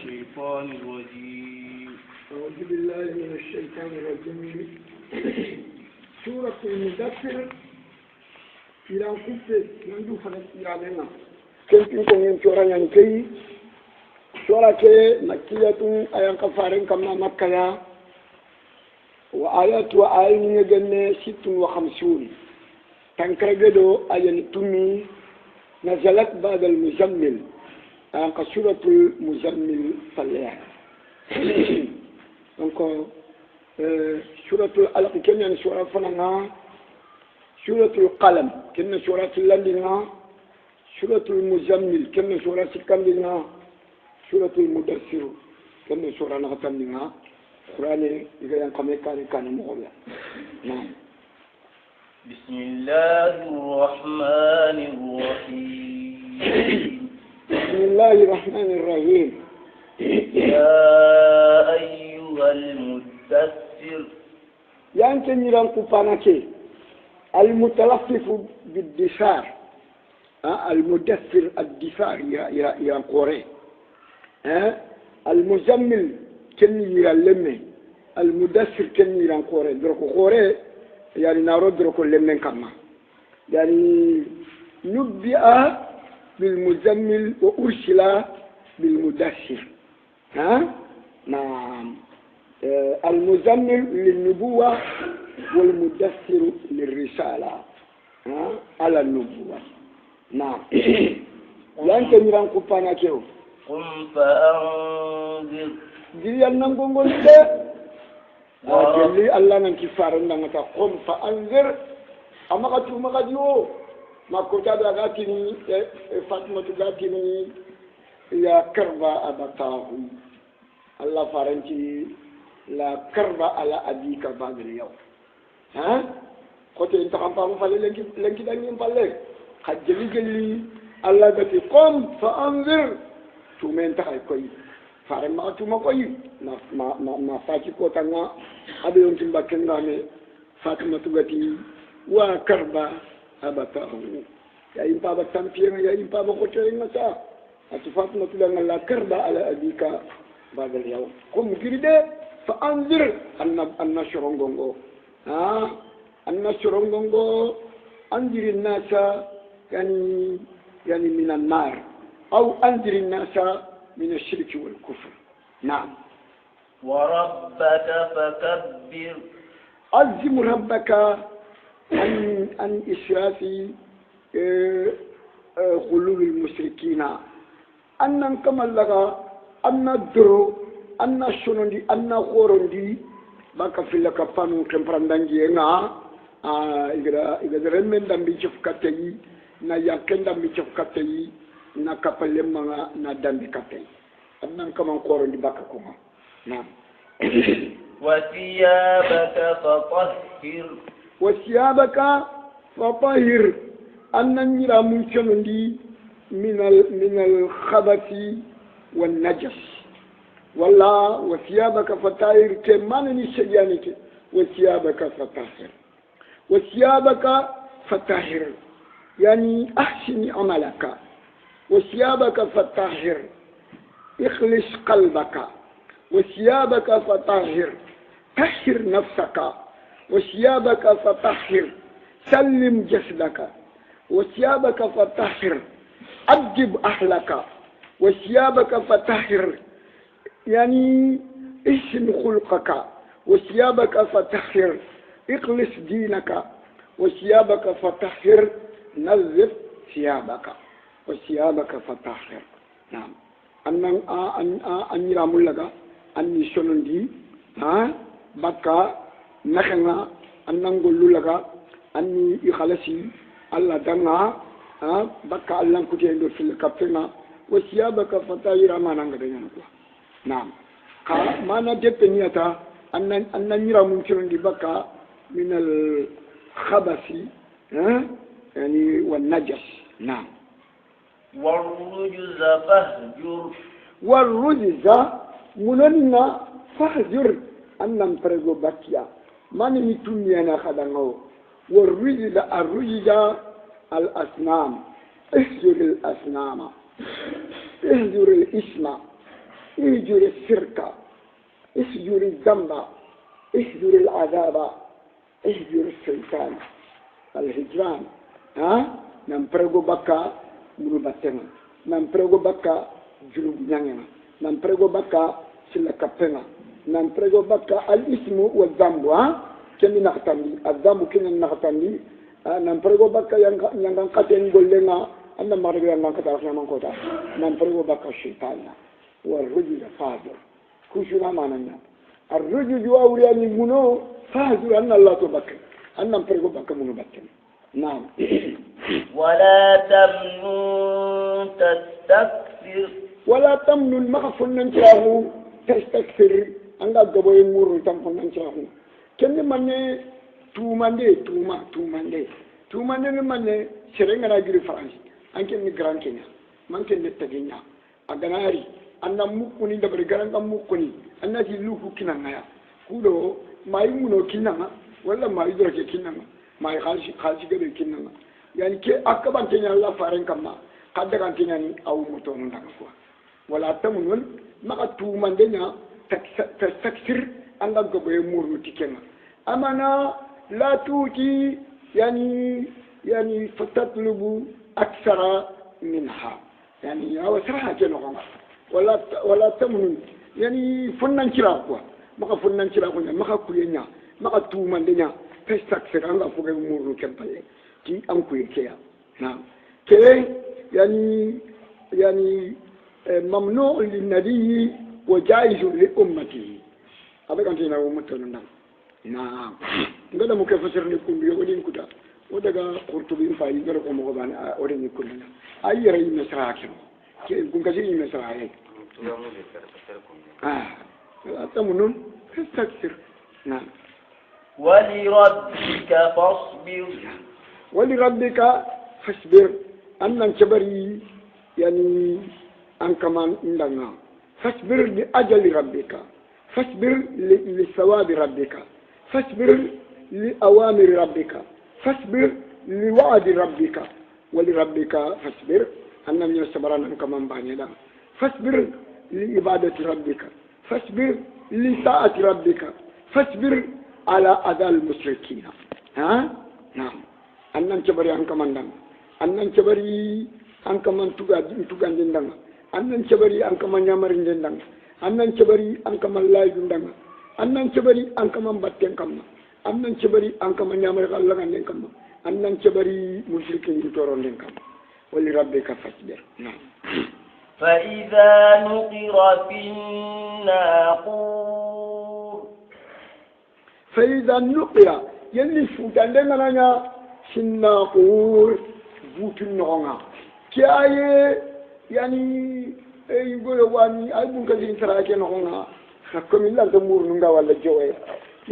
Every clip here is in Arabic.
الشيطان الرجيم. أعوذ بالله من الشيطان الرجيم. سورة المدثر إلى كفر نندو فلسطين علينا كيف يكون ينشورا ينكي سورة مكية أيان كفارين كما مكة وآيات وآيين يجنة 56 تنكرجدو أيان تومي نزلت بعد المزمل أيان سورة المزمل فليها donc suratul alaq kenya ni sura fananga suratul qalam kenya suratul ladinga suratul muzammil kenya sura sikandinga suratul mudassir kenya sura nagatandinga qur'ani iga yang kame kare kan mo ya na bismillahir rahmanir rahim bismillahir rahmanir rahim ya المدثر يعني نيران كوباناكي المتلفف بالدثار المدثر الدثار يا قوري المزمل كن يران لمي المدثر كن يران قوري دركو قوري يعني نارو دركو لمن كما يعني نبئ بالمزمل وأرسل بالمدثر نعم المزمل للنبوة والمدثر للرسالة على النبوة نعم لأنت نيران كوبانا كيو قم فأنذر جري النمبون قلت جري الله ننكي فارنا متى قم فأنذر أما قتو ما قديو ما كنت أدغاتني فاطمة تغاتني يا كربا أبتاه الله فارنتي لا كربا على أبيك بعد اليوم قلت انت قام بابا فالي لنكي داني مبالي قد جلي الله بتي قم فأنذر تومين تخي كوي فارن ما توما كوي ما فاتي كوتانا أبي يوم تنبكين غامي فاطمة تغتي وكربا أبتاه يا إم بابا تنفير يا إم بابا قتلين مسا أتو فاطمة تغتي لا كربا على أبيك بعد اليوم قم جريدة فأنذر النشرونغونغو النشرونغونغو أنذر الناس يعني من النار أو أنذر الناس من الشرك والكفر نعم وربك فكبر ألزم ربك عن إسراف غلول المشركين أنن كما لغا أن الدرو أن الشنودي أن خوروندي بaka filla kapanu kemprandangi nga igara men dambi chefkateyi na yaken dambi chefkateyi na kapalem na dambi kateyi annan kaman khoorondi baka kuma na wasiyabaka fatahhir annan yira mun chonondi min al khabathi wan najas ولا وثيابك فطاهر كمانني شجانك وثيابك فطاهر وثيابك فطاهر يعني أحسن عملك وثيابك فطاهر اخلص قلبك وثيابك فطاهر طهر نفسك وثيابك فطاهر سلم جسدك وثيابك فطاهر أدب أهلك وثيابك فطاهر يعني احسن خلقك وثيابك فطهر اخلص دينك وثيابك فطهر نظف ثيابك وثيابك فطهر نعم أن يرامل لك أن يشنندي بكا نخنا أن نقول لك أن يخلصي الله دنا بكا الله كتير في الكفنا وثيابك فطهر ما نقدر نعم ما نجت نيتا أن نرى ممكن بكى من الخبث يعني والنجس نعم والرجز فاهجر والرجز مننا فاهجر أن نمترغ بكيا ما نمتوني أنا خدناه والرجز الرجز الأصنام اهجر الأصنام اهجر الإسم اهجر الشرك اهجر الذنب اهجر العذاب اهجر الشيطان الهجران نمبرغو بكا مربتنا نمبرغو بكا جلوب نيانا نمبرغو بكا سلكابنا نمبرغو بكا الاسم والذنب كني نختمي الذنب كني نختمي نمبرغو بكا يانغان كاتين غولنا أن مرغو يانغان كاتافنا من كوتا نمبرغو بكا الشيطان والرجل فاجر كوشنا ماننا الرجل أولياني منو فاجر أن الله تبكر أن نمبرغو بكا منو بكنا نعم ولا تمنن تستكثر ولا تمنن مغفر ننشاه تستكثر أنك قبل مور تمكن ننشاه كم من توماندي من سرنا نجري فرنسا أنك نجران كنا من كنا نتجينا أغناري أنا مكوني دبر جران كم مكوني أنا جلوه كنا نيا كودو ما يمونو كنا ولا ما يدرك كنا ما يخالش كده كنا يعني كي أكبر كنا الله فارن كما كذا كان كنا ني أو متومن دعوا ولا تمنون ما توماندنا تستكثر أنك قبل مور تكنا أمانا لا توتي يعني فتطلب أكثر منها يعني هو سرعة جنوعا ولا تمنون يعني فنان شراكوا ما فنان شراكوا ما كوينا ما تومان دنيا تستكثر أنك فوق مور كمبلة كي أنكوي كيا نعم كي يعني ممنوع للنبي وجائز لأمته أبدا كنا أمتنا نعم ngada mu ke fasir ni kundu yo din kuda o daga qurtubi fa yi ngara ko mo bana o din kunna ay yara yi mesra ke kun ka yi mesra ay atamunun taksir na'am ولربك فاصبر ولربك فاصبر أن كبري يعني أن كمان عندنا فاصبر لأجل ربك فاصبر لثواب ربك فاصبر لأوامر ربك فاصبر لوعد ربك ولربك فاصبر أن من يصبران أن كمان بانيدا فاصبر لعبادة ربك فاصبر لطاعة ربك فاصبر على أذى المشركين نعم أنن كبري أنك من دم أنن كبري أنك من تجان جندنا أنن كبري أنك من يامرين جندنا أنن كبري أنك من لا جندنا أنن كبري أنك من باتين كم أنن كبري أنك من يامر الله عندنا كم أنن كبري مشركين يتورون كم ولربك فاصبر نعم فإذا نقر في الناقور فإذا نقر يلي فوتان لنا الناقور فوت النغنا كأي يعني يقول واني أبون كذين سراكين نغنا حكم الله تمور نغا ولا جوي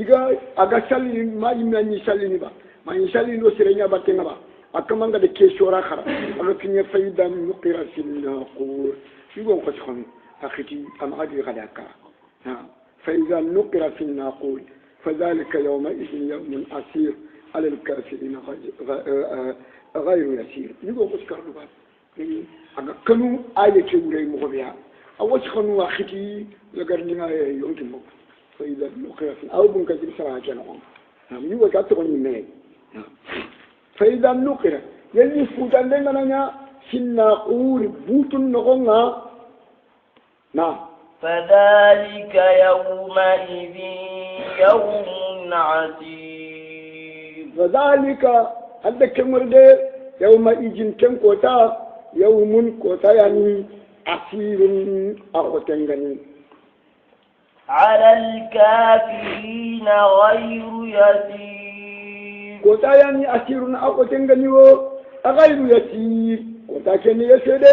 إذا أغسل ما يمني سالني با ما يسالني لو سرنيا باتنا با أكمل عند كيشورا خرا أكني فإذا نقر في الناقور يقول كشخن أختي أم أدري غداك فإذا نقر في الناقور فذلك يومئذ يوم عسير على الكافرين غير يسير يقول أذكر لبعض كانوا آية كوري مغبيا أوش خنوا أختي لقرننا يمكن مك فإذا نقر في أو بنكسر سراء جنوم يقول كاتقني ماي فإذا نقر يلي فوتان لنا في الناقور بوت النغنا نعم فذلك يومئذ يوم عسير فذلك هذا كمر ده يوم يجين كم كوتا يوم كوتا يعني عسير أخوتنغني على الكافرين غير يسير كوتا يعني عسير أخوتنغني غير يسير كوتا كان يسير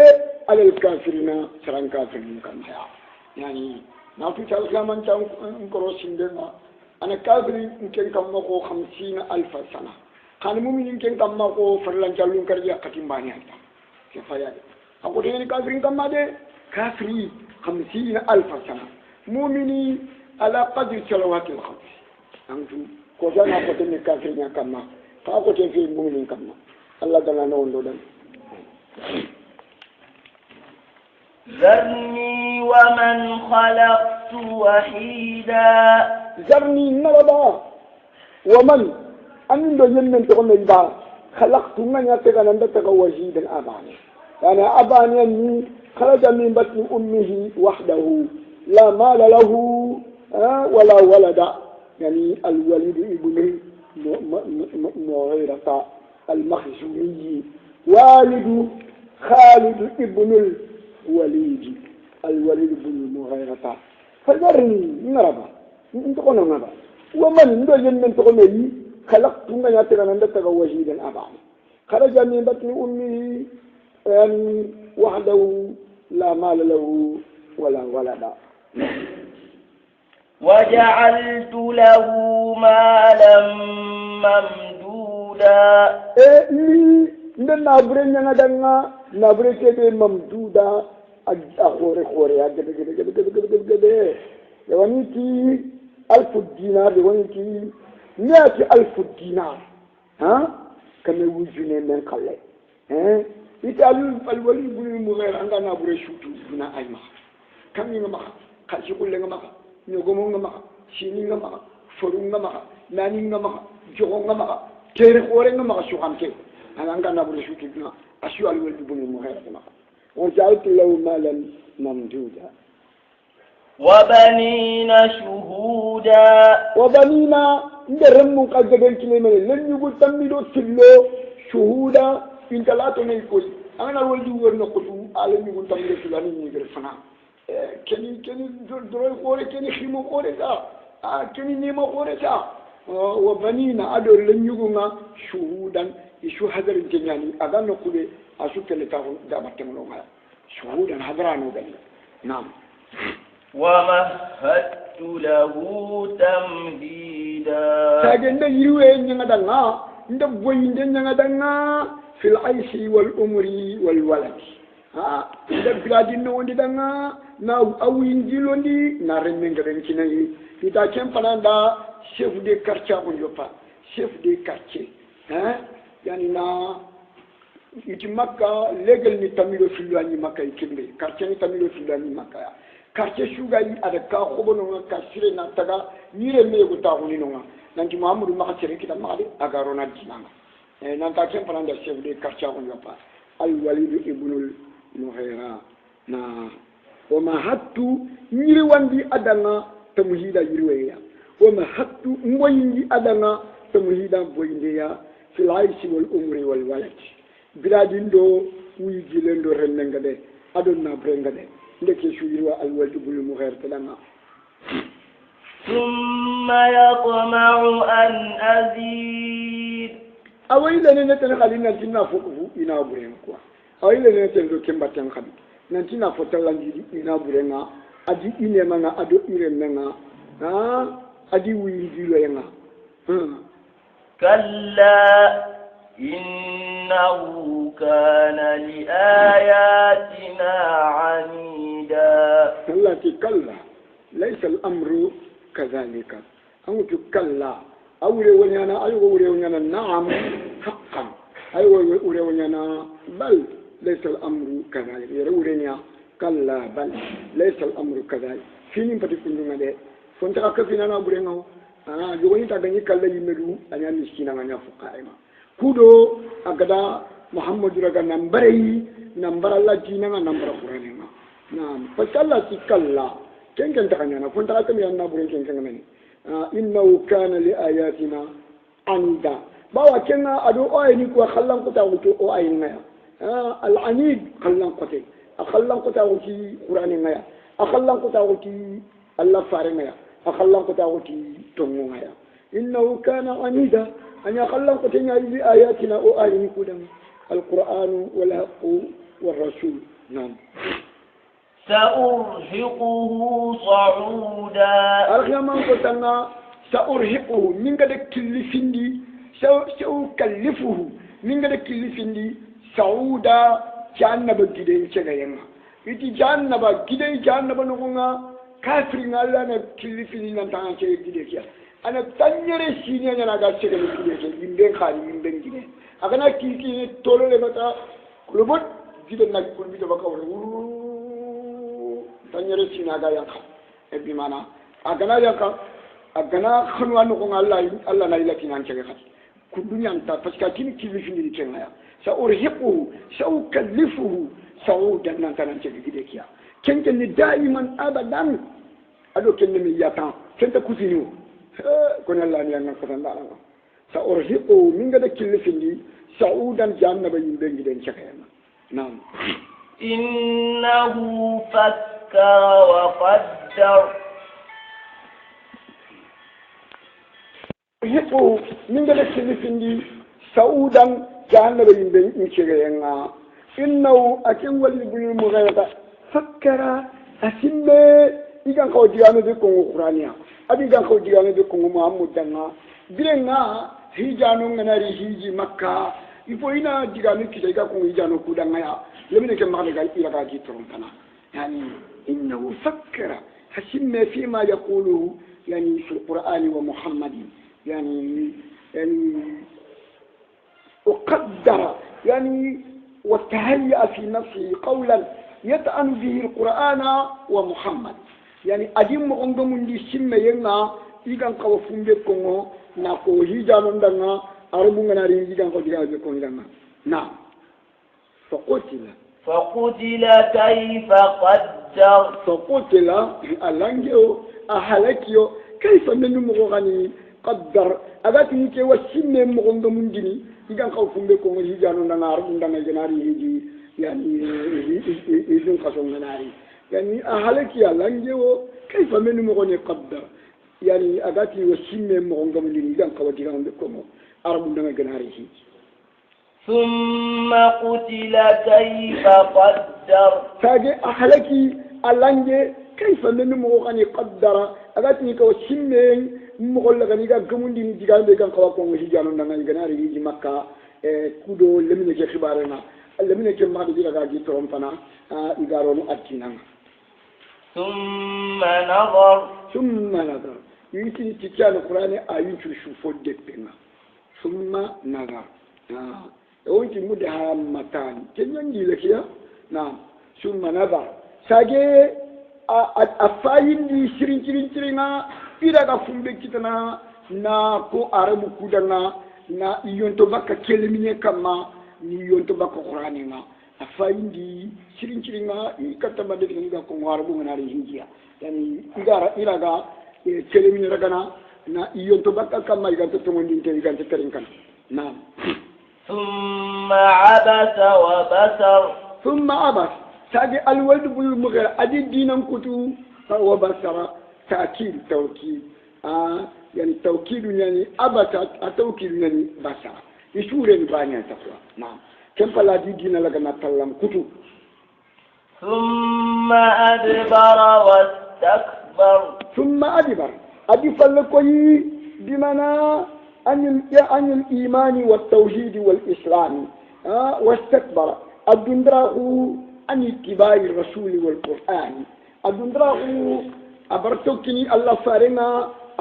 على الكافرين سران كافرين كان يعني ما في كلام أنت نكروسين دنا أنا كافرين يمكن كم مكو 50,000 سنة كان مؤمن يمكن كم مكو فرلان جالون كرجع كتيم بانيا كفاية أقول يعني كافرين كم ماذا كافرين 50,000 سنة مؤمني على قدر صلوات الخمس أنتم كوزانا كتيم كافرين كم ما فأقول في مؤمنين كم ما الله دلنا نقول ذرني ومن خلقت وحيدا ذرني نربا ومن أمين دو يمن تقوم البا خلقت من يتغى نندتغى وحيدا أباني يعني أباني أني خرج من بطن أمه وحده لا مال له ولا ولد يعني الوليد ابن مغيرة المخزومي والد خالد ابن الوليد الوليد بن المغيرة فذرني نربا نتقون نربا ومن ندو يمن تقومي خلقت من يتغى نندتغى وحيدا أباني خرج من بطن أمه وحده لا مال له ولا ولد وجعلت له مالا ممدودا نابرين ينادنا نابرين كده ممدودا أخوري خوري كده يوانيتي 1000 دينار يوانيتي 100,000 دينار ها كم يوجدون من قلة يتعلم الولي بن المغير عندنا نابرين شوتو بنا أيما كم ينما كاشي كل ينما نيوغومو نما شيني نما فرون نما ناني نما جوغو نما كيري خوري نما شو خامتي أنا عندنا نابرين شوتو بنا أشياء الولي بن المغير نما وجعلت له مالا ممدودا وبنين شهودا وبنينا ندرم قدبن كلمه لن يقول تميدو سلو شهودا إن لا تنيكوي أنا ولدي ورنا قطو عالم يقول تميدو سلاني نيجر فنا كني دروي قوري كني خيمو قوري تا كني نيمو قوري تا وبنينا أدور لن يقول شهودا يشو هذا الجناني أذا نقول أشوف اللي تاخذ دابا تمنوها شهودا هذرانو بني نعم ومهدت له تمهيدا ساجن يروي نغدنا ندبوي نغدنا في العيش والأمر والولد بلادين وندي دنا نا أوين جيلوندي نارمين غدن كيناي إذا كان فلاندا chef de quartier on yopa chef de quartier yani na iti makka legal ni tamilo filani makka ikimbe quartier ni tamilo filani makka quartier suga yi ada ka khobono ka sire na taga nire me go ta honi no nanti mamadou maka sire kita mali aga ronald jinanga nan ta kem prendre chef de quartier on yopa al walid ibnul mughira na wa mahattu nire wandi adana tamhida yirweya وما حتى مويني أدنى تمهيدا بوينيا في العيش والأمر والولد بلادين دو ويجيلن دو رننغدي أدونا برنغدي لكي شويروا الولد بالمغير تلنا ثم يطمع أن أزيد أويلا نتنخلي نتنا فوقه إنا برنكوا أويلا نتنخلي كمباتن خبي نتنا فتلان إنا برنغا أدي إنما أدو إرمنا أدي ويجيلو ينا كلا إنه كان لآياتنا عنيدا كلا ليس الأمر كذلك أنت كلا أولي ونيانا أيوة أولي ونيانا نعم حقا أيوة أولي ونيانا بل ليس الأمر كذلك يرورينيا كلا بل ليس الأمر كذلك فين فتكون جمالي فانتقى كفينا نابرينه يواني تاغني كلا يمرو أنيا مسكينا غنيا فقائما كودو أغدا محمد رغا نمبر الله جينا نمبر قرانينا نعم فكلا سكلا كن تغنينا فانتقى كفينا نابرين كن كنغني إنه كان لآياتنا عنيدا باوا كنا أدو أويني كوا خلان قطع وكو أويني العنيد خلان قطع أخلان قطع وكي قرانينا أخلان قطع وكي الله فارميا أخلان قطعوتي تمومايا إنه كان عنيدا أن يخلان قطعنا بآياتنا وآيني كودم القرآن والحق والرسول نعم سأرهقه صعودا الخيامان قطعنا سأرهقه من قد كلفندي سأكلفه من قد كلفندي سعودا جانب جدين شغينا إذا جانب جدين جانب نغنى kafir ngalla na kilifini nan tan ce gide kiya ana tanyere sinya na ga ce gide ke imbe khali imbe gide agana kiki tolo le mata kulubut gide na kulbi to baka wala tanyere sinaga yanka ebi mana agana yanka agana khunwa no ko Allah na ila kinan cege khat kudunya anta parce que kini kilifi ni kenga sa urhiqu sa ukallifuhu saudan nan tan cege gide kiya kenken ni daiman abadan ado kenne mi yatan kenta kusinu ko Allah ni yanka tan dala sa urhiqu min gada kilifi ni saudan jannaba yimbe giden cege نعم إنه فكر وقدر يقول من ذلك اللي سعودا كان بين إنشغلنا إنه أكن ولي بالمغيرة فكر أسمى إذا كان جانا بكم القرآنية أبي كان جانا بكم محمد دنا بيرنا هي جانو ناري هي مكة ifo ina digami kitaiga ko ijano kudangaya lemine ke magale ila ga gitron يعني إنه فكر حسن فيما يقوله يعني في القرآن ومحمد يعني وقدر يعني وتهيأ في نفسه قولا يطعن به القرآن ومحمد يعني أديم عندهم اللي سمى ينا إذا قوفون بكم ناقو هيجانون دنا أربعون نارين إذا قدروا بكم دنا نعم فقتل كيف قدر فقتل ألانجو أهلكيو كيف نمغني قدر أغاتني كي وسمى عندهم دني إذا قوفون بكم هيجانون دنا أربعون دنا جناري هيجي يعني إذن قصون ناري يعني أهلكي ألانجو كيف نمغني قدر يعني أغاتني وسمى عندهم دني إذا قوفون بكم أربعون دنا جناري هيجي ثم قتل كيف قدر تاجي أهلكي ألانجي كيف نمغني قدر أغاتني كوسمين مغلقني كموندي نتيجان بيكان قواكم وشيجانون دنا جناري هيجي مكة كودو لمن يجي خبارنا لمن يجي ما بدي لقاجي تروم فنا إدارون أتينا ثم نظر يمكن تجان القرآن أيون شوفوا دبنا ثم نظر وانت مدها متان كنين لك يا نعم ثم نظر ساجي أفاين دي شرين إذا كفون بكتنا na ko arabu kudana na iyonto baka kelmine kama ni iyonto baka qur'ani ma afayindi ciringa ikatama de nga ko arabu ngari hinjiya yani igara iraga kelmine ragana na iyonto baka kama iganto tomondi te iganto terinkan na ثم عبس وبسر ثم عبس تاجي الولد بالمغير ادي دينم كتو وبسر تاكيد توكيد يعني توكيد يعني أبدا التوكيد يعني بسا يشورن بانيا تقوى نعم كم فلا دينا لك نتكلم كتب ثم أدبر واستكبر ثم أدبر فلكوي بمعنى عن الإيمان والتوحيد والإسلام واستكبر الدندراه عن اتباع الرسول والقرآن الدندراه أبرتوكني الله فارنا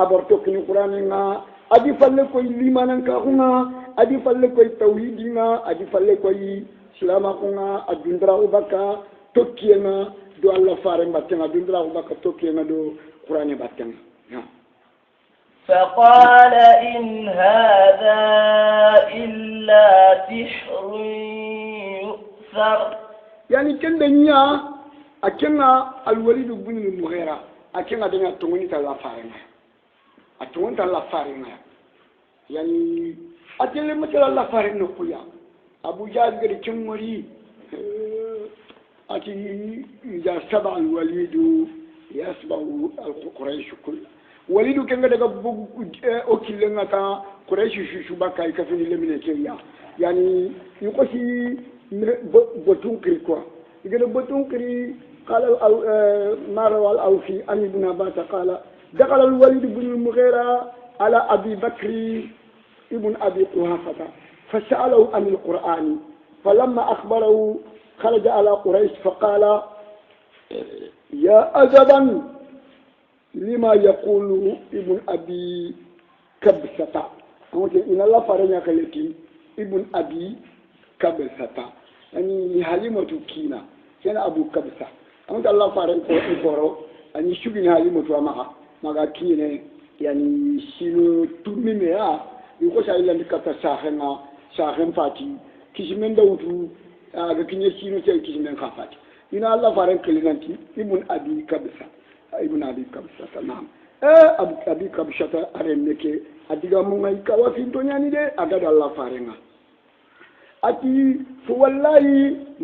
أبرتوكني قرآننا أدي فلكوي لمانك هنا أدي فلكوي توحيدنا أدي فلكوي سلامكنا الدندراه بكا توكينا دو الله فارن باتنا الدندراه بكا توكينا دو قرآن باتنا فقال إن هذا إلا سحر يؤثر يعني كن دنيا أكنا الوليد بن المغيرة أكنا دنيا توني تلا فارنا أتوني تلا فارنا يعني أتلي مثل الله فارنا كويا أبو جاد قال كمري أتي إذا سبع الوليد يسبع القريش كل وليد كان قد أكل لنا كا قريش شو بكا يكفيني لمن كيا يعني يقصي بطون كريكوا يقول بطون كري قال ما روى الأوفي عن ابن عباس قال دخل الوليد بن المغيرة على أبي بكر ابن أبي قحافة فسأله عن القرآن فلما أخبره خرج على قريش فقال يا أجبا لما يقول ابن أبي كبسة إن الله فرنا خلقي ابن أبي كبسة يعني حليمة كينا كان أبو كبسة أنت الله فارن كورو أني شو بينها لي متوا ما كينه يعني شنو تميمها يقول شيء لأن كتا ساخن فاتي كيسمن داوتو كيني شنو شيء كيسمن خافاتي إن الله فارن كلينتي ابن أبي كبسة تمام أبي كبسة أرنك أديك مونغاي كوافين تونياني ده أكاد الله فارنا أتي فوالله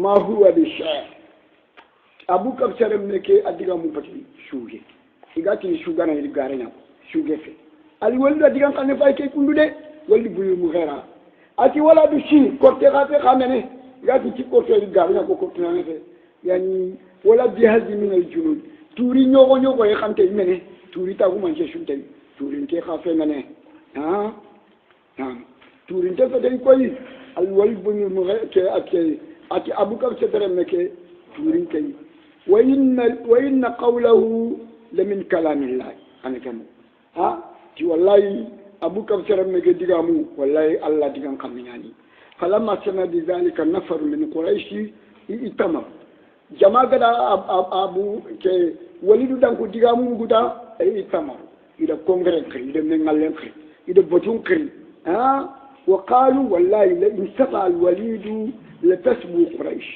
ما هو بشيء أبو كبسة أرنك أديك مونغاي شوجي إذا كني شوجانا يلقارنا شوجي في الولد أديك كان فايك يكون ده ولد بيو مغيرا أتي ولا بشي كورتي غافي خامنه إذا كني كورتي يلقارنا كورتي نانه يعني ولا بهذه من الجنود توري نيوغو يخانتي منه توري تاغو مانجي شونتي توري نتي خافي منه توري نتي فتاي كوي الولد بن مغيك أتي أبو كبسة ترمك توري كي وإن قوله لمن كلام الله أنا كم تي والله أبو كبسة ترمك ديغامو والله الله ديغام كمياني فلما سمع بذلك النفر من قريش ائتمر jama gada abu ke walidu dan ko digamu guda ay tamar ida kongre kri ida mengal kri ida botun kri wa qalu wallahi la in safa al walidu la tasbu quraish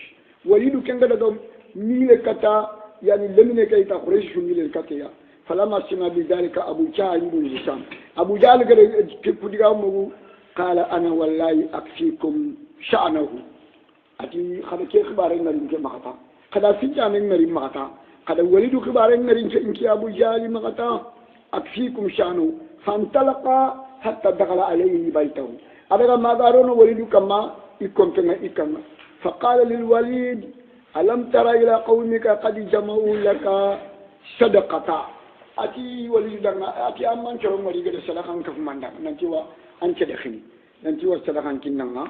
walidu kan gada dum mile kata yani lemine kay ta quraish mile kata ya falama sima bi dalika abu jahl ibn hisham abu jahl gada ko digamu qala ana wallahi akfikum sha'nahu ati khada ke khibare ngal ke makata kada finjanen ngari mata kada walidu kibaren ngari inki abu jali mata akfikum shanu fantalaqa hatta dakhala alayhi baytahu adaga magarono walidu kama ikom tena ikama faqala lil walid alam tara ila qaumika qad jama'u laka sadaqata ati walidu danga ati amman choro ngari gede sadakan ka fumanda nanti wa anche de khini nanti wa sadakan kinanga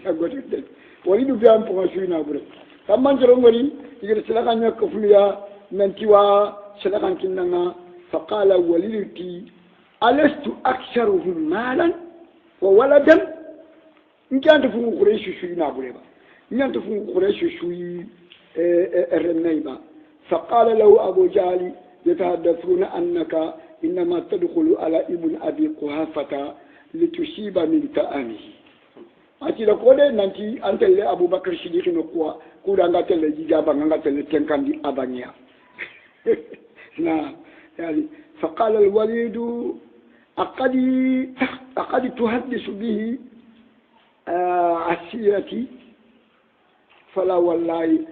chagote de walidu bi am po suina bure kamman joro ngori igir silakan nya kufliya nantiwa silakan kinanga faqala walidti alastu aktharuhum malan wa waladan nkantu fu quraish shuyina buleba nkantu fu quraish shuyi الرنيبة فقال له أبو جهل يتحدثون أنك إنما تدخل على ابن أبي قحافة لتصيب من تأمه ati da kode nanti antelle abubakar siddiq no kwa kuda ngatelle jijaba ngatelle tenkandi abanya na yani faqala alwalid aqad tuhaddis bihi asirati fala wallahi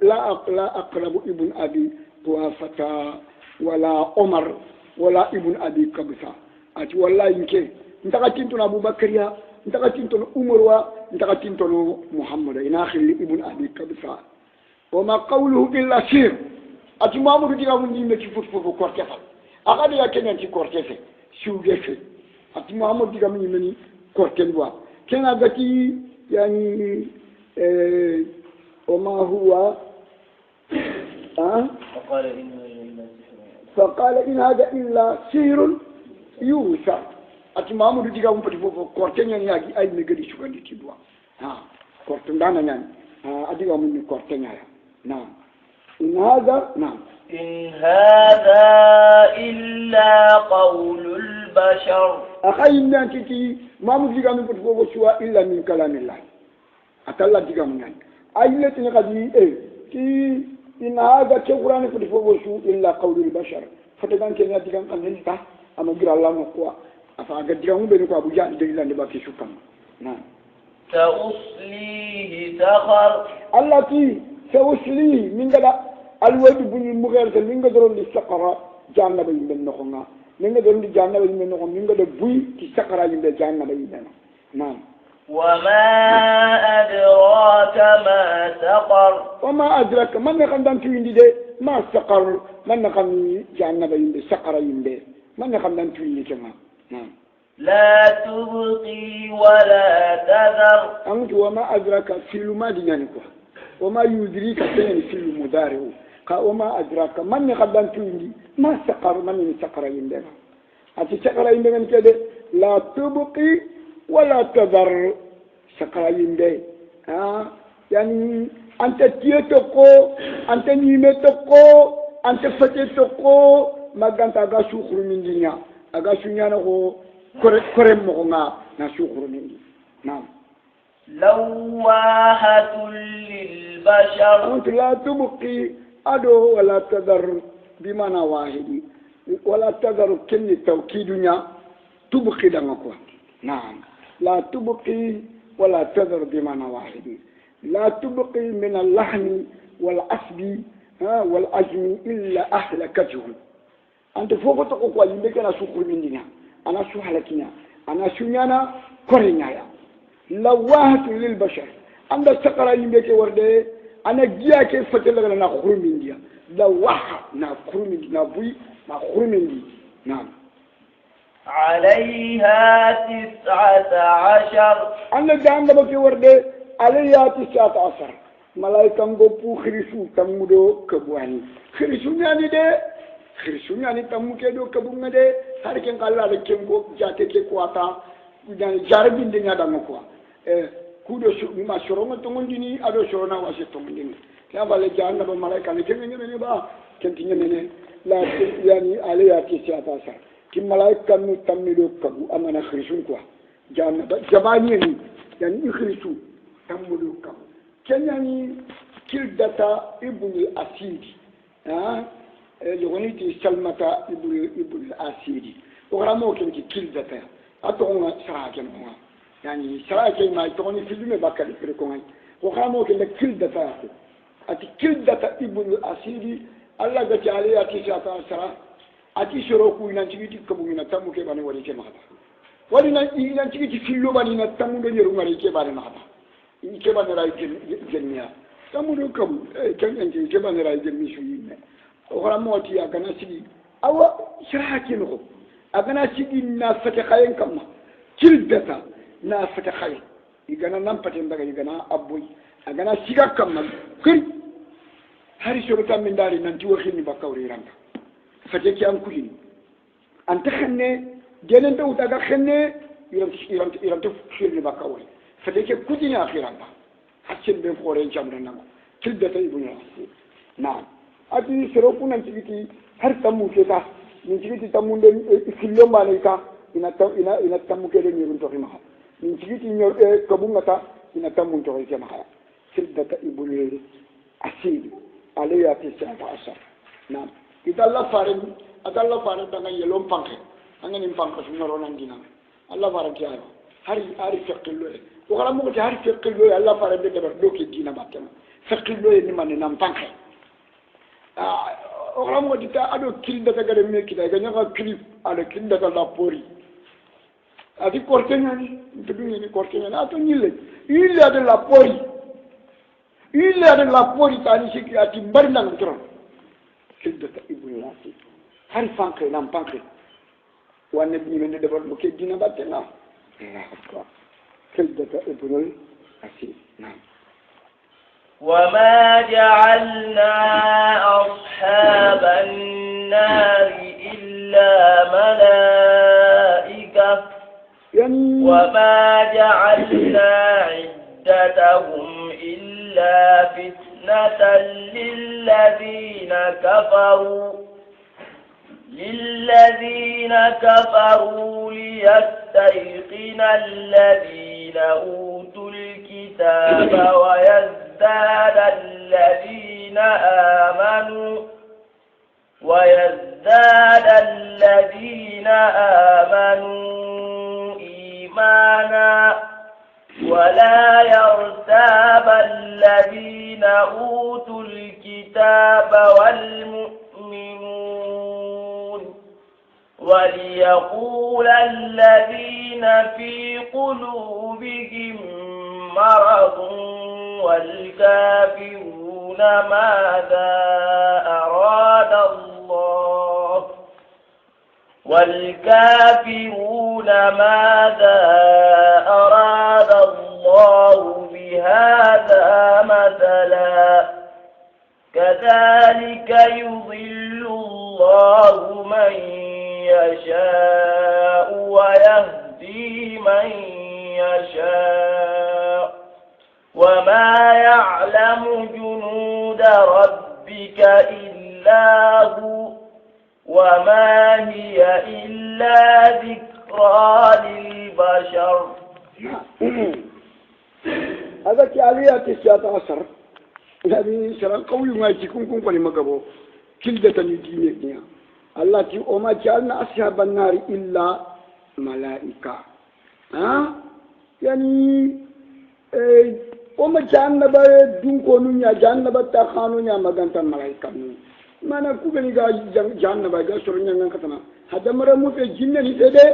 la aqrabu ibn abi quafata wala umar wala ibn abi kabsa ati wallahi nke ntaka tintuna abubakar ya ntaka tintono umar wa ntaka tintono muhammad ina khili ibn abi kabsa wama qawluhu illa sir ati mamudu diga mun yimbe ci fut fofu korte fa akade ya kenen ci korte fe shuge fe ati mamudu diga mun yimbe ni korte wa kena gati yani وما هو فقال إن هذا إلا سحر يوسى أتمامو دي جاوم بدي فوق كورتين يعني أي نقدر شو عندي تبوا كورتين دانا يعني أدي جاوم من كورتين يعني نعم إن هذا نعم إن هذا إلا قول البشر أخي إن أنتي مامو دي جاوم بدي فوق شو إلا من كلام الله أتلا دي جاوم يعني أيلة نقدي كي إن هذا كقرآن بدي فوق شو إلا قول البشر فتكان كنا دي جاوم كان نتا أما غير الله مقوى أفعل جاوم بينك أبو جهل دليل أن باقي شو كم نعم سأصليه سقر التي سأصليه من ذا الواد بن المغيرة من قدر السقرة جانا بين النخنا من قدر جانا بين النخنا من قدر بوي السقرة من جانا بين نعم وما أدراك ما سقر وما أدراك من نخدم تويندي ده ما سقر من نخدم جانا بين السقرة ينده من نخدم تويندي كمان نعم لا تبقي ولا تذر أنت وما أدراك فيل ما دينكوا وما يدريك سين فيل مدارع وما أدراك من يقدم تويندي ما سقر من سقر يندنا أتي سقر يندنا كده لا تبقي ولا تذر سقر يندي يعني anta tiye tokko anta ñime tokko anta fate tokko maganta aga sukhuru mindinya aga sunyana ko kore mo nga na sukhuru mindi naam لواحة للبشر أنت لا تبقي أدو ولا تذر بمعنى واحد ولا تذر كن التوكيدنا تبقي دمكوا نعم لا تبقي ولا تذر بمعنى واحد لا تبقي من اللحم والعصب والعجم إلا أهلكتهم أنت فوق تقوى يمكن أن سخر من دينا أنا سهلكنا أنا سنيانا كورينيا لواحة للبشر عند السقرة يمكن ورده أنا جيا كيف فتلا لنا خر من ديا لواحة نا خر من دينا بوي نا خر من دي نعم عليها 19 أنا جانب بكي ورده عليها 19 ملايكة نقول خريسو تمودو كبواني خريسو ناني ده خريسو ناني تمو كدو كبونا ده هاركين قال على كم كو جاتي كواتا يعني جاربين دنيا دمكوا kudo ma shoronga tongondini ado shorona wase tongondini kya bale janna ba malaika ne kenye ne ba kentinye ne la yani aliyati siatasa kim malaika nu tamido kabu amana khrisun kwa janna ba jabani ni yani khrisu tamudo kabu kenya ni kildata ibn asidi yogoni salmata ibn asidi ogamo kenki kildata atonga saraken nga يعني سراكي ما يتوني في الدنيا بكر يكرهوني وخامو كده كل دفعة أتي كل دفعة ابن الأسيري الله جعله أتي شاطر سرا أتي شروكو ينتجي كبومنا تامو كباني ولي كمهدا ولينا ينتجي في اللو باني نتامو دنيرو مري كباني مهدا كباني راي جنيا تامو دو كم كم ينتجي كباني راي جنمي شويين وخامو أتي أكنا سيدي أو سراكي نخو أكنا سيدي نافتخاين كم كل دفعة na fata khay igana nampaten daga igana aboy agana siga kammal kiri hari shobata min dari nanti waxini bakawri ranga fate ki am kulini anta xenne denen do daga xenne iram to xirni bakawri fate ki kudini akhiranga haccen be xore jamna nango tilda tay bu ñu na ati sero ku nan tigiti har tamu ke ta ni tigiti tamu den fillo mane ka ina tamu ke den yurun to xima min cigiti ñor kabungata ina tammun to ke maha siddata ibul asid alayya fi sa'ata asar nam idalla farin da ngay yelom panke angani panke su ñoro nan dina Allah faran ti ayo hari faqillo ko kala mo ko hari faqillo Allah faran de dabar do ke dina batama faqillo ni man nam panke o kala mo dita ado kilda daga de me kita ga ñaka clip ala kilda la pori ati korteñani tebini korteñani ato ñille il a de la pori tani siki ati mbari nang tron kiddata ibnu nasi hari fanke nam panke wanne bi men de bol ke dina batena akbar kiddata ibnu nasi nam وما جعلنا أصحاب النار إلا ملائكة وما جعلنا عدتهم إلا فتنة للذين كفروا ليستيقن الذين أوتوا الكتاب ويزداد الذين آمنوا إيمانا ولا يرتاب الذين أوتوا الكتاب والمؤمنون وليقول الذين في قلوبهم مرض والكافرون ماذا أراد الله بهذا مثلا كذلك يضل الله من يشاء ويهدي من يشاء وما يعلم جنود ربك إلا هو وما هي إلا ذكرى للبشر. هذا كالية 19 يعني سلام قوي ما يكون كون كوني مكبو كلدة نديني الله تي وما جعلنا أصحاب النار إلا ملائكة يعني وما جعلنا بدون كونوا جعلنا بتخانوا ما كانت ملائكة ما نكوبني جعلنا بجا سرنا نكتنا هذا مرة مو في جنة نسده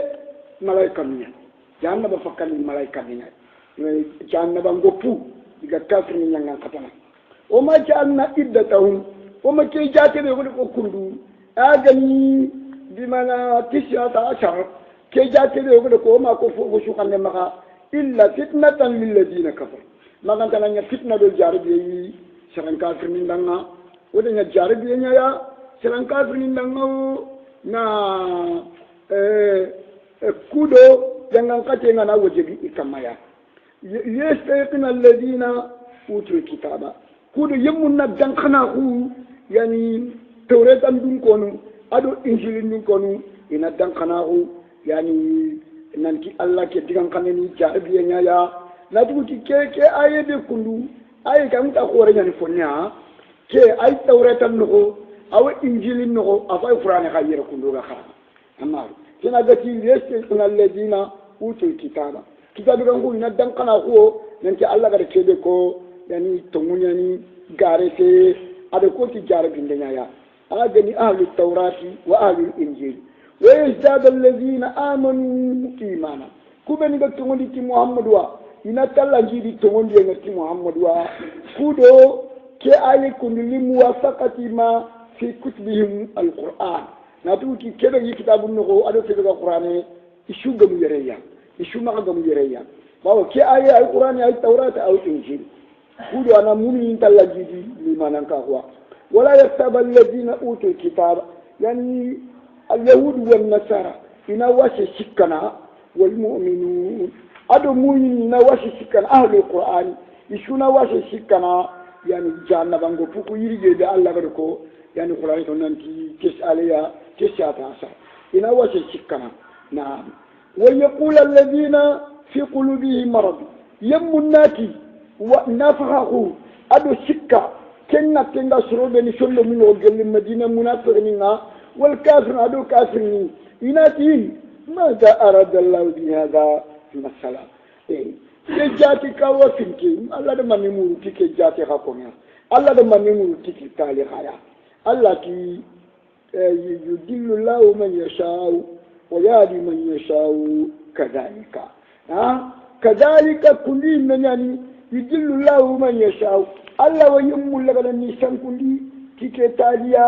ملائكة جعلنا بفكر الملائكة جعلنا بنقفو إذا كافر نكتنا وما جعلنا إدتهم وما كي جاتي يقول كندو أغني بمعنى 19 كي جاتي يقول وما كفوا شكان لما إلا فتنة للذين كفروا ما كانت لنا فتنة بالجاربية سرن كافر من دعنا ودنا جاربية يا سرن كافر من دعنا نا كودو dengan kacenga na wajibi ikamaya yastayqina alladhina utul kitaba kudo yemmunna dankana hu yani tawretan dun konu ado injilin dun konu ina dankana hu yani nanti allah ke digan kaneni jarabiya nya na duti ke aye de kundu aye kam ta khore nyani fonya ke ay tawretan no aw injilin no afay qur'an ka yere kundu ga khara amma kina gati yastayqina alladhina utul kitaba kitabu gangu ina dankana hu nanti allah ga kebe ko yani tongunya ni garete ada ko ti jarabi ndenya ya agani ahli tawrati wa ahli injil wa yazdadu alladhina amanu imana kubeni ga tongondi ti muhammad wa ina talla jidi tongondi nga ti muhammad wa kudo ke ayi kundili muwafaqati ma fi kutubihim alquran natu ki kebe yi kitabun no ado kebe ga qur'ane ishu gamu yereya ishu ma gamu yereya bawo ke ayi alquran ay tawrata aw injil kudu ana mumin talla jidi limanan ka kwa wala yaktaba alladhina utul kitaba yani alyahud wan nasara ina washe shikana wal mu'minun ado mu'min na washe shikana ahli qur'ani ishuna washe shikana yani janna bango puku yirige da Allah barko yani qur'ani to nanti kes aliya kesata asa ina washe shikana na wa yaqulu alladhina fi qulubihim marad yamunati ونفخه أدو سكة كنا سروبة نشلو من وجل المدينة منافقين والكافر أدو كافرين يناتين ماذا أراد الله بهذا المسألة كجاتي كوافنكي الله دم نمو تك جاتي خاكونا الله دم نمو تك تالي خايا الله كي يدل الله من يشاء ويهدي من يشاء كذلك كذلك كل من يعني يدل الله من يشاء الله ويمول لك النسان كلي تيكي تاليا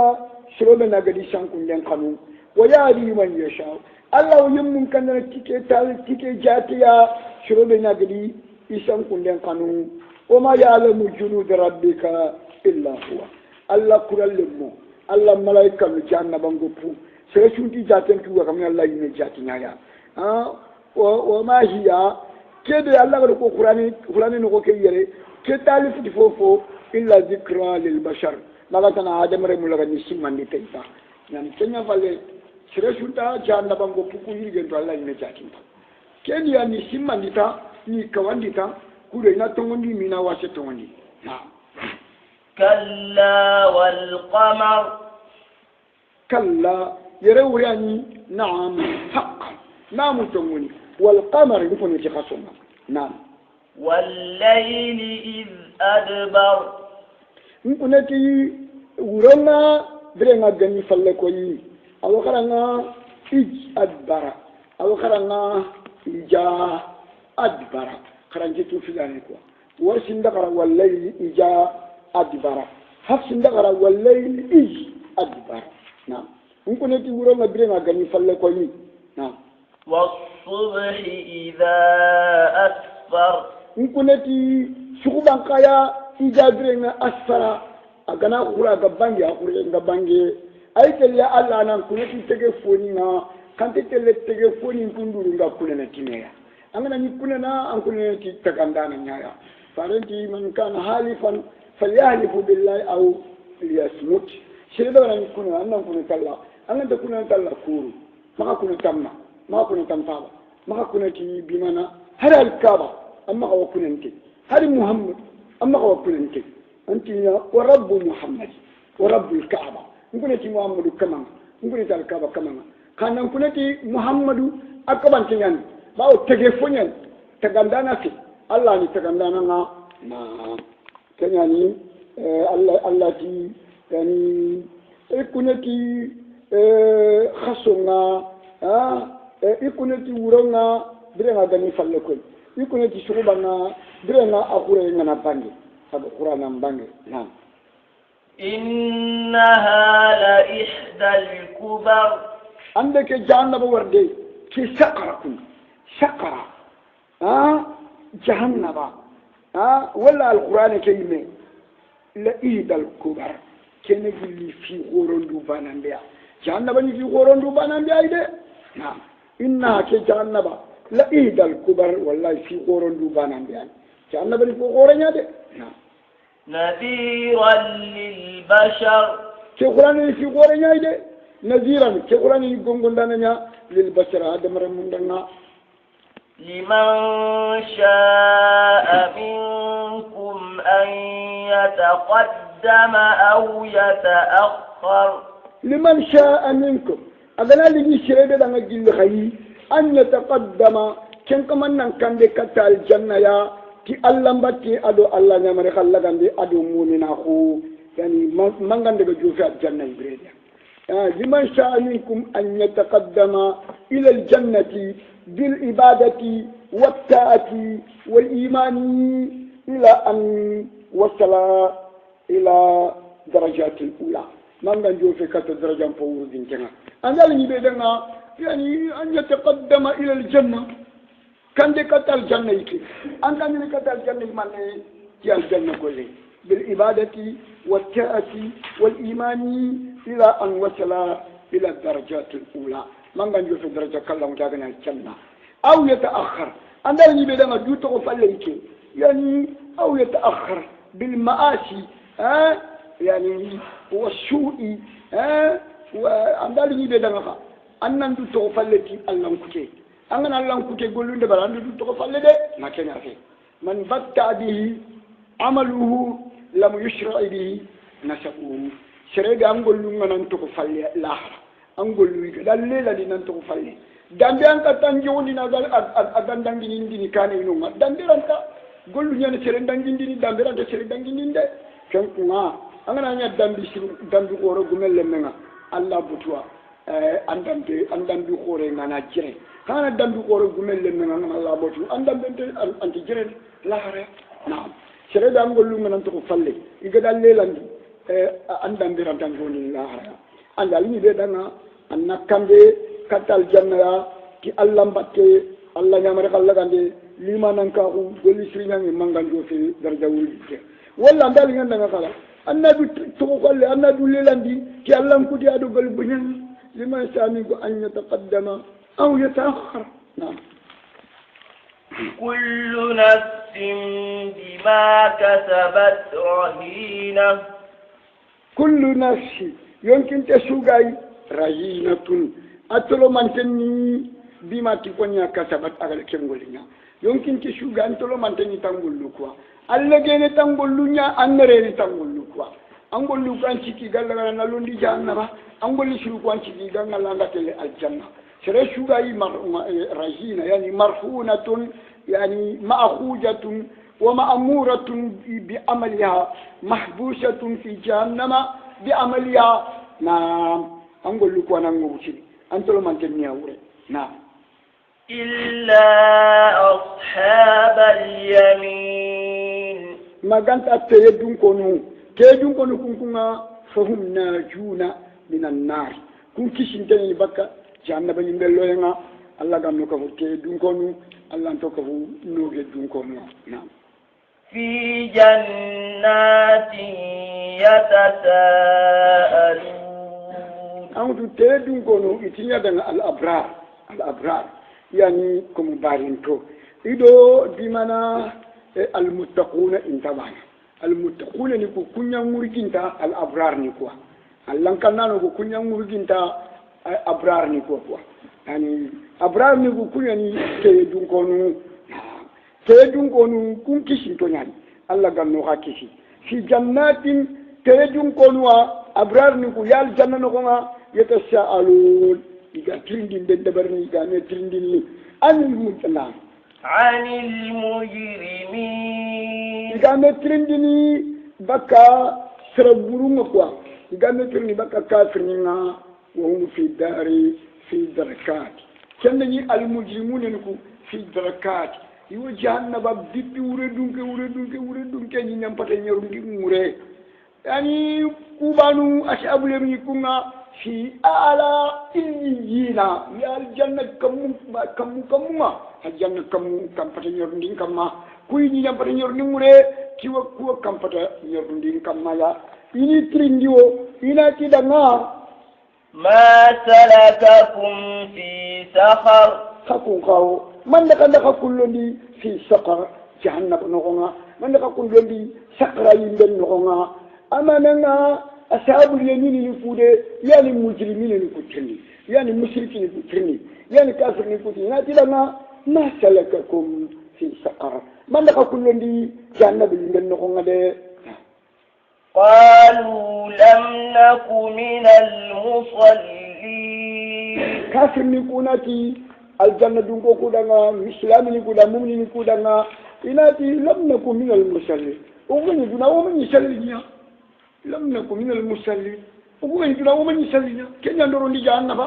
شروبنا قد يسانكم لين قانون ويهدي من يشاء الله ويمول كان تيكي تالي تيكي جاتيا شروبنا قد يسانكم لين قانون وما يعلم جنود ربك إلا هو الله كرال لمو الله ملايكا مجانا بانغوبو سيسونتي جاتن كوا كمي الله يمجاتي نايا وما هي كده الله ركو قراني نكو كيري كتالف تفوفو إلا ذكرى للبشر نغتنا آدم رمو لغا نسيمان دي تيتا يعني كنيا فالي سرسوتا جانا بانغو بكو يرغن تو الله يمجاتي كده يعني نسيمان دي تا ni kawandi ta kudo ina tongondi mina wase tongondi كلا والقمر كلا يروراني نعم حق نعم تونغوني والقمر يكون يتخاصمنا نعم والليل إذ أدبر نكونتي ورونا برينا غني فلكوي أو خرنا إج أدبر أو خرنا إجا أدبر خرنجي في ذلك ورسين دقر والليل إجا أدبر حفصين دقر والليل إج أدبر نعم نكونتي ورونا برينا غني فلكوي نعم والصبح إذا أسفر نكونتي شغبان كايا إجابرنا أسفر أغنى خورا غبانجي أخورا غبانجي أي تلي الله نان كونتي تجفونينا كانت تلي تجفوني كندور غا كوننا تيميا أنا نكوننا أنكوننا تكاندانا نيايا farenti man kana halifan falyahlifu billahi aw liyasmut shirida wana kuna annan kuna kala annan da kuna kala kuru maka kuna tamma maka kuna tampaba maka kuna ti bimana har al-kaaba amma ka kunante har muhammad amma ka kunante anti ya wa rabbu muhammad wa rabbul kaaba kuna ti muhammadu kama kuna ti al-kaaba kama kanan kuna ti muhammadu akaban tinyan ba o tege fonyan tagandana fi allah ni tagandana na kenyani allah ti yani ikunati khasonga ikunati wuronga birenga gani falle koy ikunati shurubanga birenga akure ngana bangi sabu qur'ana bangi na innaha la ihdal kubar ande ke jahannaba warde ki saqarakun saqara jahannaba wala alquran kayme la ihdal kubar kene gilli fi gorondu banambiya jahannaba ni fi gorondu banambiya ide na inna ke jahannaba la ihdal kubar wallahi fi gorondu banambiya jahannaba ni fi goronya de na nadiran lil bashar ke qur'ani fi goronya ide nadiran ke qur'ani gongondana lil bashar adam ramundanga liman sha'a minkum an yataqaddama aw yata'akhkhar liman sha'a minkum agana ligi shirede danga gilli khayi an yataqaddama ken kamannan kande katal janna ya ti allah mbatti ado allah nyamare khallagande ado mu'mina khu yani mangande go jufi janna ibrede liman sha'a minkum an yataqaddama ila aljannati bil ibadati wat ta'ati wal imani ila an wasala ila darajatil ula mangan jofe kata darajam fawru dinkenga angal ni be danga yani an yataqaddama ila aljanna kande kata aljanna yake an kan ni kata aljanna manne ci aljanna golle bil ibadati wat ta'ati wal imani ila an wasala ila darajatil ula mangan jofe daraja kallam daga na aljanna aw yata'akhkhar angal ni be danga du to falle yake yani aw yata'akhkhar bil ma'asi يعني والسوء وعندنا نيجي بدنا أننا نتوفلتي الله كتير أننا الله كتير يقولون ده بلان نتوفلت ده ما كان يعرف من بتع به عمله لم يشرع به نسبه شريك أنقولون من نتوفلت لا أنقولون كذا الليلة دي نتوفلت dambe an ka tanjoni na gal adan dangini ndini kane inuma dambe ranta gollu nyane sere dangini ndini dambe ranta sere dangini nde kankuma angana nya dambi oro gumelle menga alla butwa andambi khore ngana jire kana dambi oro gumelle menga ngana alla butu andambe anti jire lahare naam sere dam gollu menan to falle igada lelandi andambi ranta ngoni lahare andal ni be dana anna kambe katal janna ki allah mbatte allah nyamare kala gande limanan ka ko golli sirnyangi manganjo fi darja wulite walla ndal nganda ngala annabi to kolle annabi lelandi ki allah kuti adu gol bunyan liman sami ko an yataqaddama aw yataakhkhar na'am kullu nafsin bima kasabat rahina kullu nafsi yonkin te sugay rahinatun atolo manteni bima tiponya kasabat agal kengolinya yonkin ti shuga antolo manteni tangullu kwa alle gene tangullu nya annere ni tangullu kwa angollu kan ciki galla na lundi jannaba angolli shuru kan ciki galla langa tele aljanna sere shuga yi rahina yani marfunatun yani ma'khujatun wa ma'muratun bi amaliha mahbusatun fi jahannama bi amaliha na angollu kwa nangubuci أنتم من تنيا وري نعم إلا أصحاب اليمين ما كانت أتيدون كونو تيدون كونو كنا فهم ناجون من النار كن كيشين تاني بكا جانا بني مبلوينا الله كم نكفو تيدون كونو الله نكفو نوجدون كونو نعم في جنات يتساءلون أنتم تيدون كونو إتنيا دنا الأبرار يعني كم بارينتو إدو ديمانا المتقون انتبهنا المتقون نكو كنيا مرجنتا الأبرار نكو الله كنا نكو كنيا مرجنتا أبرار نكو يعني أبرار نكو كنيا تيدون كونو كن كيسي تونيان الله قالوا كيسي في جنات تيدون كونو أبرار نكو يال جنة نكو يتساءلون إذا ترندين دبرني إذا ترندين لي عن المجرمين إذا ترندني بكا سربورون كوا إذا ترندني بكا كافرين وهم في الدار في دركات كأنني المجرمون نكو في دركات يو جهنم بدي وردون كني نمبتين يروني موري يعني كوبانو أشعب لمن يكونا في أعلى إلينا يا الجنة كم الجنة كم فتن يرندين كم كويني يم فتن يرندين موري كوا كم فتن يرندين كم يا ini trindio ina tidanga ما سلككم في سقر خكون خاو من دك كلني في سقر جهنم نغنا من دك كلني سقر يمن نغنا أماننا أصحاب اليمين يفوده يعني مجرمين يفوتني يعني مشركين يفوتني يعني كافر يفوتني ناتي لنا ما سلككم في سقر من دك كلني جهنم يمن نغنا ده قالوا لم نك من المصلين كافر نكوناتي الجنة دونكو كودانا مسلم نكودا مؤمن نكودانا إناتي لم نكن من المصلين ومن يدنا ومن يصلينا لم نكن من المصلين ومن يدنا ومن يصلينا كن يندرون لجهنم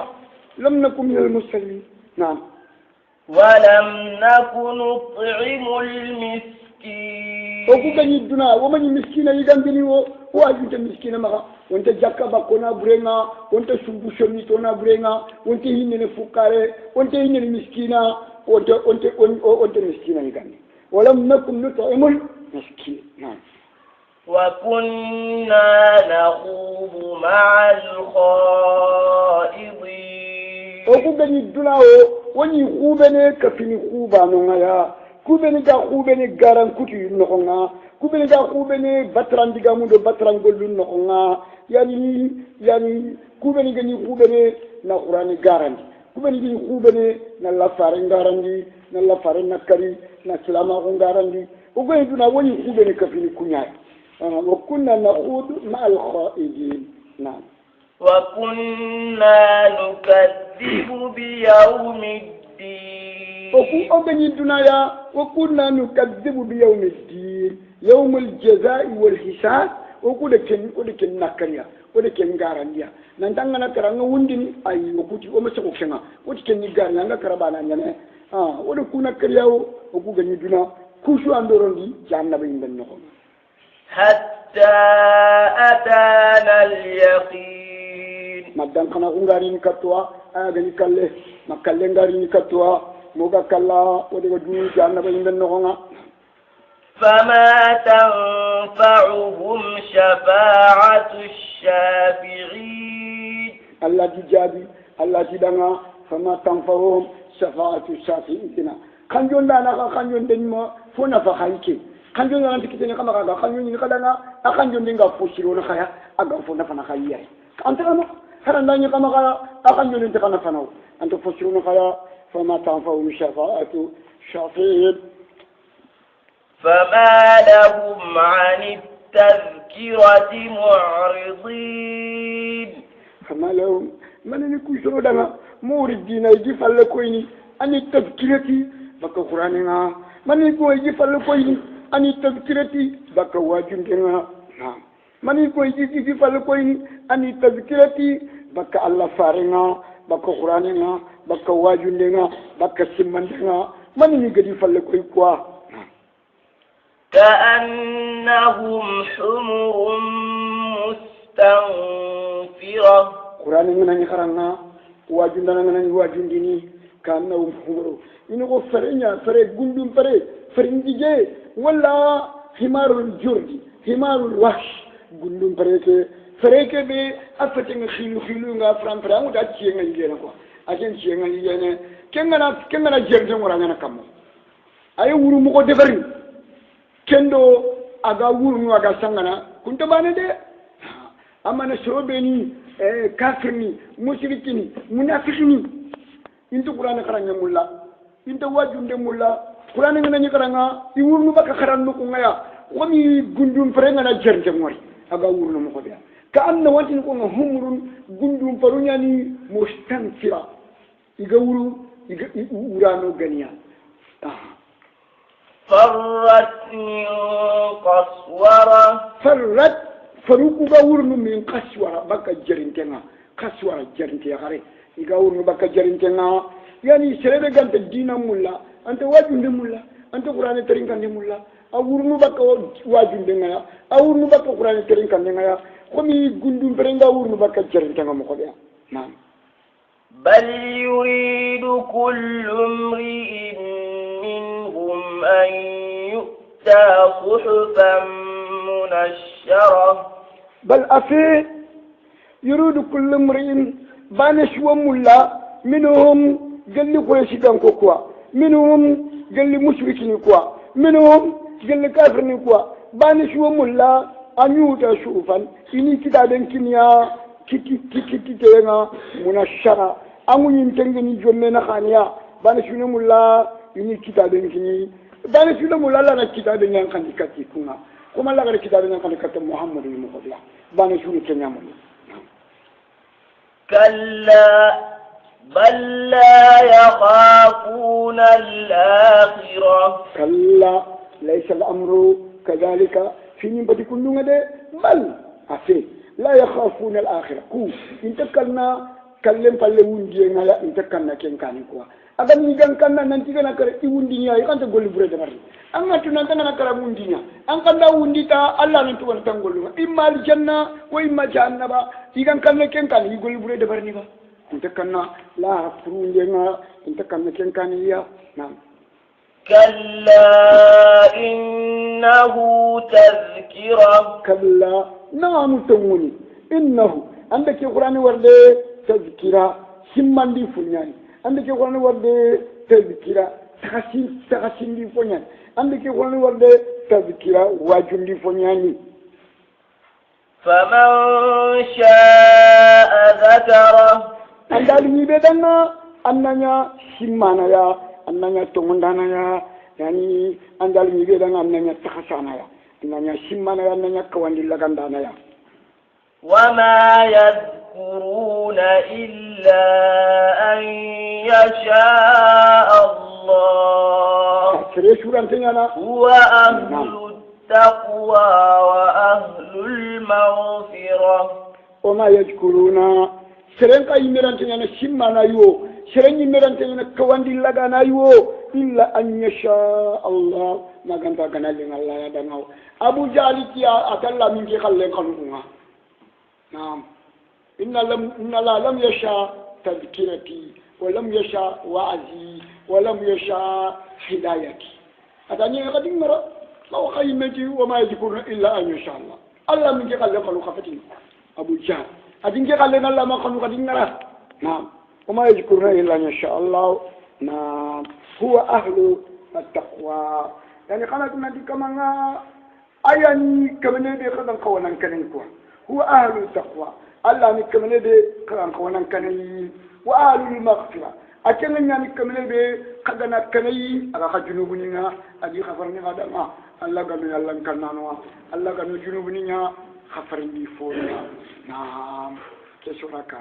لم نكن من المصلين نعم ولم نكن نطعم المسكين وكن يدنا ومن المسكين يدندني وأنت مسكين ما وأنت جاكا بكونا برينا وأنت سبو شميتونا برينا وأنت هنا فقراء وأنت هنا مسكينا وأنت مسكينا يدني ولم نكن نطعم المسكين نعم وكنا نخوض مع الخائضين وكن يدنا وني خوبني كفني خوبا نونا kubeni ga kubeni garan kutu nokonga kubeni ga kubeni batran diga mundo batran gollu nokonga yani kubeni ga ni kubeni na qur'ani garandi kubeni ga kubeni na la fare garandi na la fare nakari na salama ko garandi ugo iduna woni kubeni kafini kunya wa kunna nakhud ma al khaidin na wa kunna nukazzibu bi yawmid وكو أبني الدنيا وكنا نكذب بيوم الدين يوم الجزاء والحساب وكو دكن نكريا ودكن غارانيا نانتanga nakaranga wundini ay wokuti o masako kenga woti ken ni garnya nga karabana nyane wodo kuna kariyawo oku ganyi duna kushu andorondi janna be imben noko hatta atana al-yaqin madan kana ngari ni katwa agani kalle makalle ngari ni katwa moga kala wode du janna ba imben nogonga فما تنفعهم شفاعة الشافعين الذي جابي الذي دنا فما تنفعهم شفاعة الشافعين كان جون دانا كان جون دنما فونا فخايكي كان جون دانا تكتني كما كان جون كدانا كان جون دينغا فوشيرون خيا اغا فونا فنا خايي انت كما خران داني كما كان جون انت كنا فناو انت فوشيرون خيا فما تنفعهم شفاعة الشافعين فما لهم عن التذكرة معرضين فما لهم من يكون شرودنا موردين يجي فلكويني عن التذكرة بك قرآننا من يكون يجي فلكويني عن التذكرة بك واجندنا من يكون يجي فلكويني عن التذكرة بك الله فارنا بك قرآننا بك واجندنا بك سمندنا من يجي فلكويني كأنهم حمر مستنفرة قرآن من يخرنا واجندنا من واجندني كأنهم حمر إنه فرينا فريق جندم فريق جي ولا حمار الجرد حمار الوحش جندم فريق بي أفتن خيلو نعا فرام ودا تيجي نجينا كوا أجن تيجي نجينا كنا جرجم ورانا كمو أيه ورو مقدفرين kendo aga wurnu aga sangana kunta bane de amana sorobeni kafirni mushrikini munafiqini inta qur'an karanga mulla inta wajunde mulla qur'an ngana ni karanga i wurnu baka kharannu ko ngaya woni gundum frenga na jerde mori aga wurnu mo ko be ka anna watin ko humrun gundum farunyani mustanfira iga wuru iga urano ganiya فرت من قسورة فرت faruku ga wurnu min kaswara baka jarintenga kaswara jarinte ya gare iga wurnu baka jarintenga yani serebe ganta dina mulla anta wajunde mulla anta qur'ane tarinkande mulla a wurnu baka wajunde ngaya a wurnu baka qur'ane tarinkande ngaya komi gundum berenga wurnu baka jarintenga mo ko be nam بل يريد كل امرئ منهم أن يؤتى صحفا منشرة بل أفي يريد كل امرئ بانش وملا منهم قال لي قريشي كان كوكوا منهم قال لي مشركين كوا منهم قال لي كافرين كوا بانش وملا أن يؤتى صحفا إني كتابين كنيا kiti tenga munashara amu yintengeni jommena khaniya bana shune mulla yini kitaben kini bana shune mulla la na kitaben yang kan dikati kunga kuma la ga kitaben yang kan dikati muhammadu ni mukhadiya bana shune kenya mun kalla bal la yakhafuna al-akhirah kalla laysa al-amru kadhalika fini bati kununga de bal afi لا يخافون الآخرة كو إنت كلنا كلم فلم وندي نلا إنت كلنا كين كاني كوا أكن نيجان كلنا ننتي كنا كره وندي نيا يكان تقول بريد مري أنا تنا كنا كره وندي نيا أنا كنا وندي تا الله ننتو كنا تقول إما الجنة وإما جهنم با يكان كلنا كين كاني يقول بريد مري با إنت كلنا لا فرون دينا إنت كلنا كين كاني يا نعم كلا إنه تذكرة كلا نعم توني إنه عندك القرآن ورد تذكرة سمان دي فنيان عندك القرآن ورد تذكرة تخسين دي فنيان عندك القرآن ورد تذكرة واجن دي فنيان فمن شاء ذكره عندك يبدأنا أننا سمانا يا أننا تمندانا يا يعني عندك يبدأنا أننا تخسانا يا أننا سمانا يا أننا كواندي لغاندانا يا وما يذكرون إلا أن يشاء الله هو أهل التقوى وأهل المغفرة وما يذكرون سرنك يمرانتنا سمانا يو سرن يمرانتنا كواندي لغانا يو إلا أن يشاء الله ما كانت كنالين الله يدنو أبو جالك يا أتلا منك خلين خلقنا نعم إن الله لم يشاء تذكرتي ولم يشاء وعزي ولم يشاء هدايتي أتاني قد مرة لو خيمتي وما يذكرون إلا أن يشاء الله الله منك خلين خلق فتين أبو جهل أتنك خلين الله ما خلق قد مرة نعم وما يذكرون إلا أن يشاء الله نعم هو أهل التقوى يعني قالت نادي كمان أياني كمان بيخدم قوانا كننكوا هو أهل التقوى الله نكمل به كلام قوانا كني وأهل المغفرة أكمل نكمل به كذا كني على خجنوبنا أدي خفرني هذا ما الله كمل الله كنانوا الله كمل جنوبنا خفرني فورنا نعم كسرك